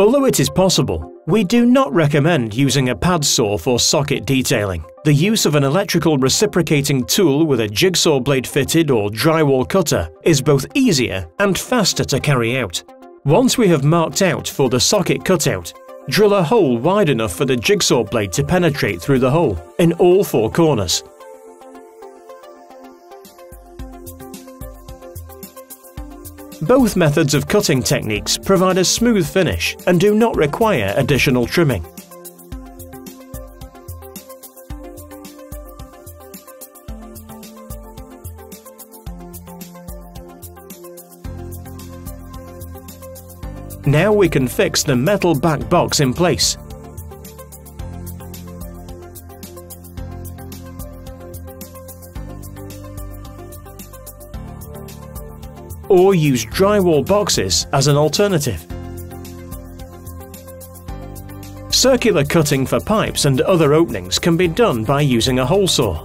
Although it is possible, we do not recommend using a pad saw for socket detailing. The use of an electrical reciprocating tool with a jigsaw blade fitted or drywall cutter is both easier and faster to carry out. Once we have marked out for the socket cutout, drill a hole wide enough for the jigsaw blade to penetrate through the hole in all 4 corners. Both methods of cutting techniques provide a smooth finish and do not require additional trimming. Now we can fix the metal back box in place. Or use drywall boxes as an alternative. Circular cutting for pipes and other openings can be done by using a hole saw.